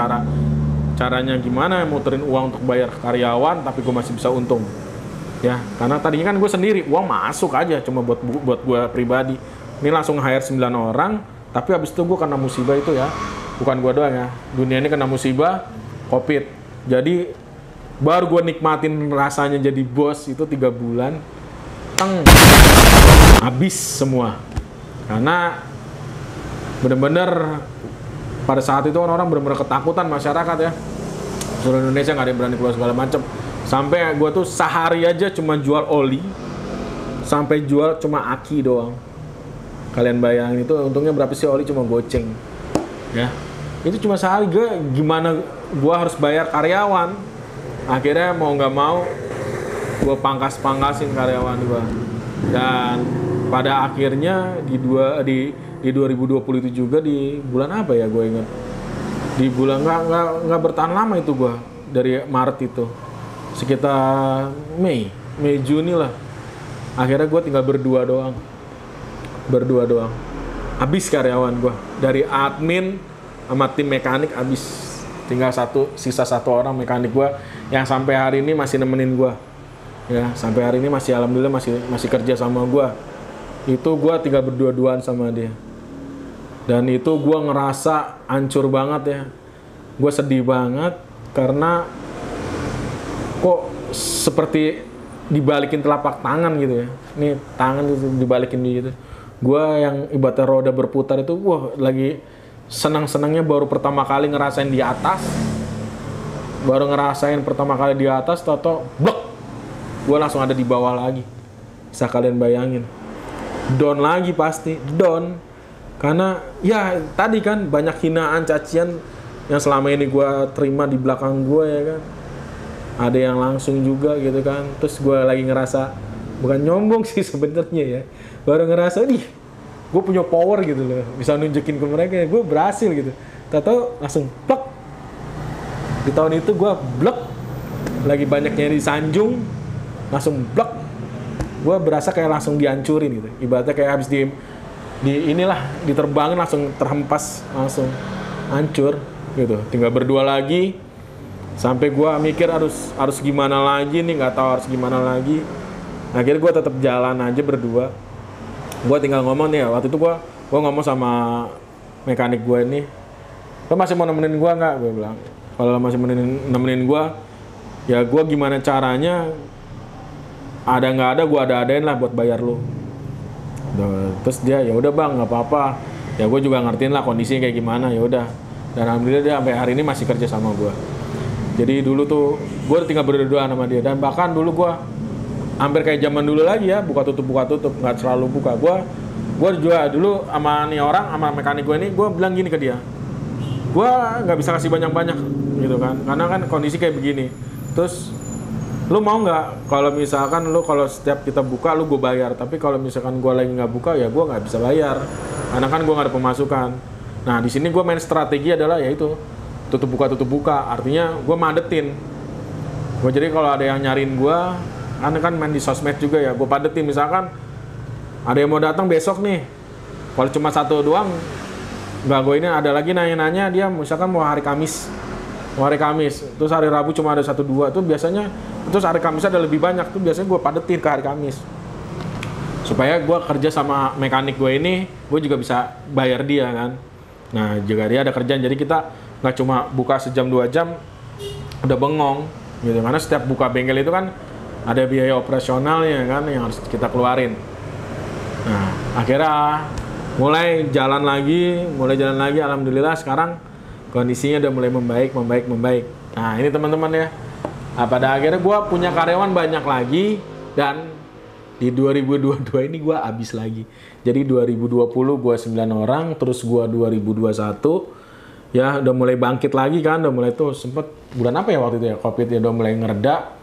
caranya gimana muterin uang untuk bayar karyawan, tapi gue masih bisa untung ya, karena tadinya kan gue sendiri, uang masuk aja cuma buat gue pribadi. Ini langsung hire 9 orang, tapi habis itu gue kena musibah itu ya, bukan gue doang ya, dunia ini kena musibah COVID. Jadi baru gue nikmatin rasanya jadi bos itu 3 bulan, habis semua. Karena bener-bener pada saat itu orang-orang benar-benar ketakutan, masyarakat ya, seluruh Indonesia nggak ada yang berani keluar segala macam. Sampai gue tuh sehari aja cuma jual oli, sampai jual cuma aki doang. Kalian bayangin itu untungnya berapa sih oli cuma goceng, ya. Itu cuma sehari, gimana gue harus bayar karyawan. Akhirnya mau nggak mau gue pangkasin karyawan gue. Dan pada akhirnya di 2020 itu juga, di bulan apa ya gue ingat, di bulan nggak bertahan lama itu gue, dari Maret itu sekitar Mei Juni lah, akhirnya gue tinggal berdua doang, habis karyawan gue, dari admin sama tim mekanik habis, tinggal sisa satu orang mekanik gue yang sampai hari ini masih nemenin gue ya, sampai hari ini masih alhamdulillah masih kerja sama gue. Itu gue tinggal berdua-duaan sama dia. Dan itu gue ngerasa hancur banget ya. Gue sedih banget karena kok seperti dibalikin telapak tangan gitu ya. Ini tangan itu dibalikin gitu. Gue yang ibaratnya roda berputar itu, wah lagi senang-senangnya baru pertama kali ngerasain di atas. Toto blok. Gue langsung ada di bawah lagi. Bisa kalian bayangin. Down lagi pasti, down. Karena ya tadi kan banyak hinaan, cacian yang selama ini gue terima di belakang gue ya kan. Ada yang langsung juga gitu kan. Terus gue lagi ngerasa, bukan nyombong sih sebenarnya ya, baru ngerasa nih gue punya power gitu loh, bisa nunjukin ke mereka gue berhasil gitu. Tahu langsung plek. Di tahun itu gue blek, lagi banyaknya disanjung, langsung blek. Gue berasa kayak langsung dihancurin gitu, ibaratnya kayak habis diterbangin langsung terhempas, langsung hancur gitu. Tinggal berdua lagi, sampai gue mikir harus gimana lagi nih, nggak tahu harus gimana lagi. Akhirnya gue tetap jalan aja berdua. Gue tinggal ngomong nih, waktu itu gue ngomong sama mekanik gue ini, lo masih mau nemenin gue nggak? Gue bilang, kalau masih nemenin gue, ya gue gimana caranya, ada nggak ada gue ada-adain lah buat bayar lo. Terus dia, ya udah bang, nggak apa-apa, ya gue juga ngertiin lah kondisinya kayak gimana, ya udah. Dan alhamdulillah dia sampai hari ini masih kerja sama gue. Jadi dulu tuh gue tinggal berdua sama dia, dan bahkan dulu gue hampir kayak zaman dulu lagi ya, buka tutup, nggak selalu buka. Gue juga dulu sama nih orang, sama mekanik gue ini, gue bilang gini ke dia, gue nggak bisa kasih banyak-banyak gitu kan, karena kan kondisi kayak begini. Terus lu mau nggak kalau misalkan kalau setiap kita buka lu gue bayar, tapi kalau misalkan gue lagi nggak buka ya gue nggak bisa bayar, karena kan gue nggak ada pemasukan. Nah di sini gue main strategi adalah yaitu tutup buka, artinya gue madetin. Gue jadi kalau ada yang nyariin gue, kan main di sosmed juga ya, gue padetin. Misalkan ada yang mau datang besok nih, kalau cuma satu doang nggak, gue ini ada lagi nanya-nanya, dia misalkan mau hari Kamis, terus hari Rabu cuma ada 1-2 tuh biasanya, terus hari Kamis ada lebih banyak tuh biasanya gue padetin ke hari Kamis, supaya gue kerja sama mekanik gue ini, gue juga bisa bayar dia kan. Nah juga dia ada kerjaan, jadi kita nggak cuma buka sejam 2 jam udah bengong gitu, karena setiap buka bengkel itu kan ada biaya operasionalnya kan yang harus kita keluarin. Nah akhirnya mulai jalan lagi, alhamdulillah sekarang kondisinya udah mulai membaik. Nah ini teman-teman ya, pada akhirnya gue punya karyawan banyak lagi, dan di 2022 ini gue habis lagi. Jadi 2020 gue 9 orang, terus gue 2021 ya udah mulai bangkit lagi kan, udah mulai tuh sempet bulan apa ya waktu itu ya, COVID ya udah mulai ngereda.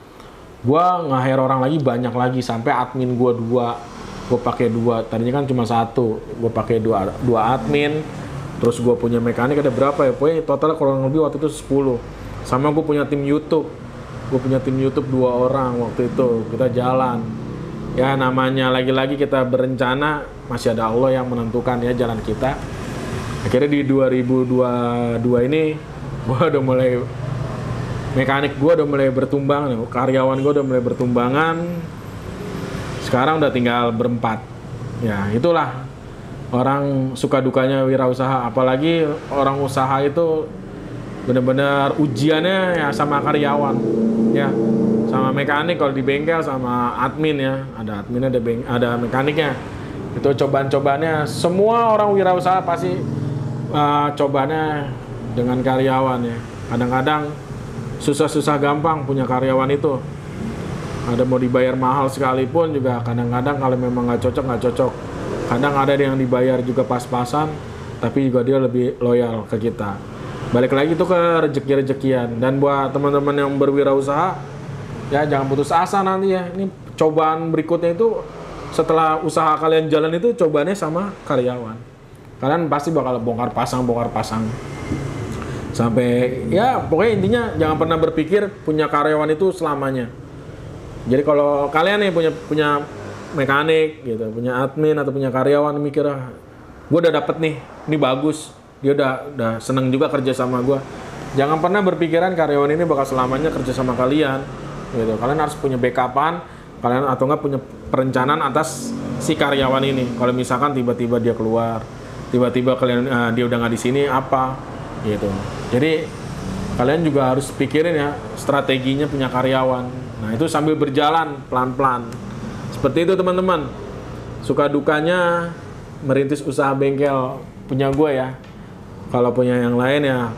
Gua nge-hire orang lagi banyak lagi sampai admin gua 2, gua pakai 2. Tadinya kan cuma 1, gua pakai 2 admin. Terus gua punya mekanik ada berapa ya? Pokoknya total kurang lebih waktu itu 10. Sama gua punya tim YouTube. Gua punya tim YouTube 2 orang waktu itu. Kita jalan. Ya namanya lagi-lagi kita berencana, masih ada Allah yang menentukan ya jalan kita. Akhirnya di 2022 ini gua udah mulai mekanik gue udah mulai bertumbang, karyawan gue udah mulai bertumbangan. Sekarang udah tinggal berempat. Ya itulah orang suka dukanya wirausaha. Apalagi orang usaha itu benar-benar ujiannya ya sama karyawan, ya sama mekanik kalau di bengkel, sama admin ya. Ada admin, ada mekaniknya. Itu cobaan-cobaannya. Semua orang wirausaha pasti cobaannya dengan karyawan ya. Kadang-kadang susah-susah gampang punya karyawan itu. Ada mau dibayar mahal sekalipun juga kadang-kadang kalau memang nggak cocok. Kadang ada yang dibayar juga pas-pasan, tapi juga dia lebih loyal ke kita. Balik lagi itu ke rezeki-rezekian. Dan buat teman-teman yang berwirausaha, ya jangan putus asa nanti ya. Ini cobaan berikutnya itu setelah usaha kalian jalan itu cobaannya sama karyawan. Kalian pasti bakal bongkar pasang. Sampai ya pokoknya intinya jangan pernah berpikir punya karyawan itu selamanya. Jadi kalau kalian nih punya mekanik gitu, punya admin atau punya karyawan mikir, gue udah dapet nih, ini bagus, dia udah seneng juga kerja sama gue. Jangan pernah berpikiran karyawan ini bakal selamanya kerja sama kalian gitu. Kalian harus punya backupan, kalian atau enggak punya perencanaan atas si karyawan ini. Kalau misalkan tiba-tiba dia keluar, tiba-tiba kalian dia udah nggak di sini apa gitu. Jadi kalian juga harus pikirin ya strateginya punya karyawan. Nah itu sambil berjalan pelan-pelan. Seperti itu teman-teman. Suka dukanya merintis usaha bengkel punya gue ya. Kalau punya yang lain ya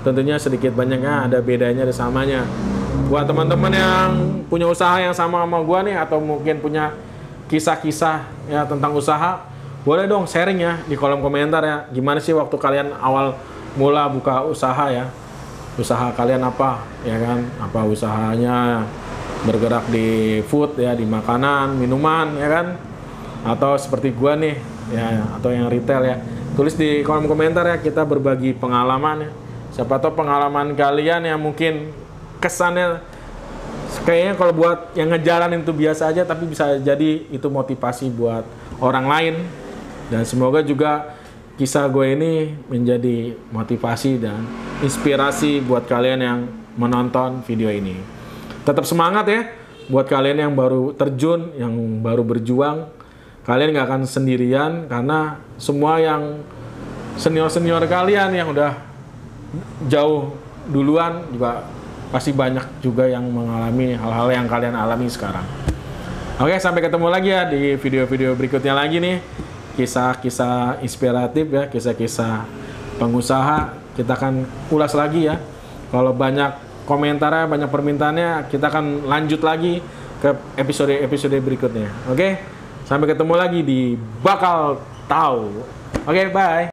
tentunya sedikit banyaknya ada bedanya, ada samanya. Buat teman-teman yang punya usaha yang sama gue nih, atau mungkin punya kisah-kisah ya tentang usaha, boleh dong sharing ya di kolom komentar ya. Gimana sih waktu kalian awal mula buka usaha ya, usaha kalian apa ya kan, apa usahanya bergerak di food ya, di makanan, minuman ya kan, atau seperti gua nih ya, atau yang retail ya. Tulis di kolom komentar ya, kita berbagi pengalaman ya. Siapa tahu pengalaman kalian yang mungkin kesannya kayaknya kalau buat yang ngejalanin itu biasa aja, tapi bisa jadi itu motivasi buat orang lain. Dan semoga juga kisah gue ini menjadi motivasi dan inspirasi buat kalian yang menonton video ini. Tetap semangat ya buat kalian yang baru terjun, yang baru berjuang. Kalian gak akan sendirian karena semua yang senior-senior kalian yang udah jauh duluan juga pasti banyak juga yang mengalami hal-hal yang kalian alami sekarang. Oke, sampai ketemu lagi ya di video-video berikutnya lagi nih. Kisah-kisah inspiratif ya, kisah-kisah pengusaha kita akan ulas lagi ya. Kalau banyak komentarnya, banyak permintaannya, kita akan lanjut lagi ke episode-episode berikutnya. Oke, sampai ketemu lagi di Bakal Tahu. Oke, bye.